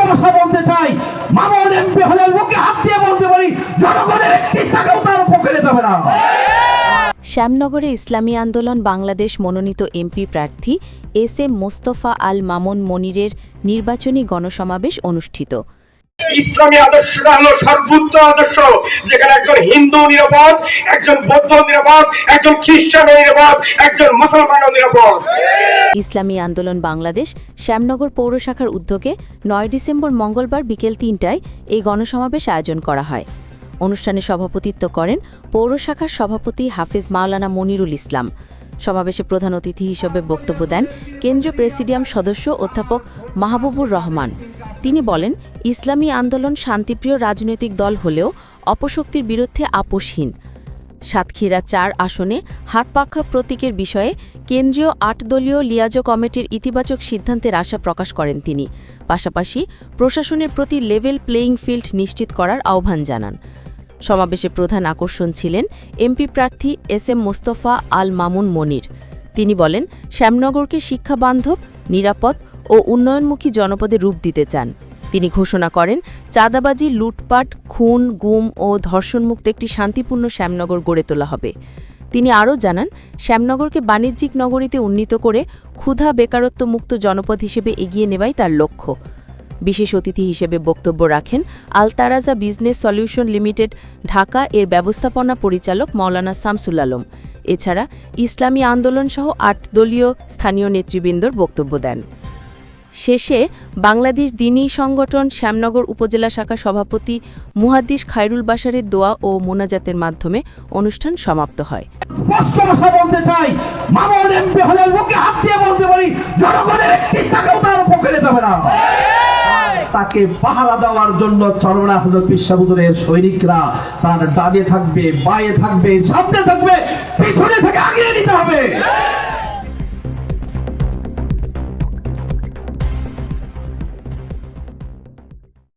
ভাষা বলতে চাই, মামুন এমপি হলে মুখে হাত দিয়ে বলতে পারি, জনগণের একটি টাকাও তার পকেটে যাবে না। শ্যামনগরে ইসলামী আন্দোলন বাংলাদেশ মনোনীত এমপি প্রার্থী এস এম মোস্তফা আল মামুন মনিরের নির্বাচনী গণসমাবেশ অনুষ্ঠিত। ইসলামী আদর্শটা হলো সর্বোচ্চ আদর্শ, যেখানে একজন হিন্দু নিরাপদ, একজন বৌদ্ধ নিরাপদ, একজন খ্রিস্টান নিরাপদ, একজন মুসলমান নিরাপদ। ইসলামী আন্দোলন বাংলাদেশ শ্যামনগর পৌর শাখার উদ্যোগে ৯ ডিসেম্বর মঙ্গলবার বিকেল ৩টায় এই গণসমাবেশ আয়োজন করা হয়। অনুষ্ঠানে সভাপতিত্ব করেন পৌর শাখার সভাপতি হাফেজ মাওলানা মনিরুল ইসলাম। সমাবেশে প্রধান অতিথি হিসেবে বক্তব্য দেন কেন্দ্রীয় প্রেসিডিয়াম সদস্য অধ্যাপক মাহবুবুর রহমান। তিনি বলেন, ইসলামী আন্দোলন শান্তিপ্রিয় রাজনৈতিক দল হলেও অপশক্তির বিরুদ্ধে আপোষহীন। সাতক্ষীরা ৪ আসনে হাতপাখা প্রতীকের বিষয়ে কেন্দ্রীয় ৮ দলীয় লিয়াজো কমিটির ইতিবাচক সিদ্ধান্তের আশা প্রকাশ করেন তিনি। পাশাপাশি প্রশাসনের প্রতি লেভেল প্লেয়িং ফিল্ড নিশ্চিত করার আহ্বান জানান। সমাবেশে প্রধান আকর্ষণ ছিলেন এমপি প্রার্থী এস এম মোস্তফা আল মামুন মনির। তিনি বলেন, শ্যামনগরকে শিক্ষাবান্ধব, নিরাপদ ও উন্নয়নমুখী জনপদে রূপ দিতে চান। তিনি ঘোষণা করেন, চাঁদাবাজি, লুটপাট, খুন, গুম ও ধর্ষণমুক্ত একটি শান্তিপূর্ণ শ্যামনগর গড়ে তোলা হবে। তিনি আরও জানান, শ্যামনগরকে বাণিজ্যিক নগরীতে উন্নীত করে ক্ষুধা বেকারত্বমুক্ত জনপদ হিসেবে এগিয়ে নেওয়াই তার লক্ষ্য। বিশেষ অতিথি হিসেবে বক্তব্য রাখেন আলতারাজা বিজনেস সলিউশন লিমিটেড ঢাকা এর ব্যবস্থাপনা পরিচালক মাওলানা শামসুল আলম। এছাড়া ইসলামী আন্দোলনসহ ৮ দলীয় স্থানীয় নেতৃবৃন্দর বক্তব্য দেন। শেষে বাংলাদেশ দ্বীনী সংগঠন শ্যামনগর উপজেলা শাখা সভাপতি মুহাদ্দিস খায়রুল বাশারের দোয়া ও মোনাজাতের মাধ্যমে অনুষ্ঠান সমাপ্ত হয়। স্পষ্ট ভাষা বলতে চাই, মামুন এমপি হলে মুখে হাত দিয়ে বলতে পারি, জনগণের একটি টাকাও তার পকেটে যাবে না। তাকে পাহারা দেওয়ার জন্য চরমরা হযরত পীর সাহেবের সৈনিকরা তার ডানে থাকবে, বায়ে থাকবে, সামনে থাকবে, পিছনে থেকে আগিয়ে নিতে হবে।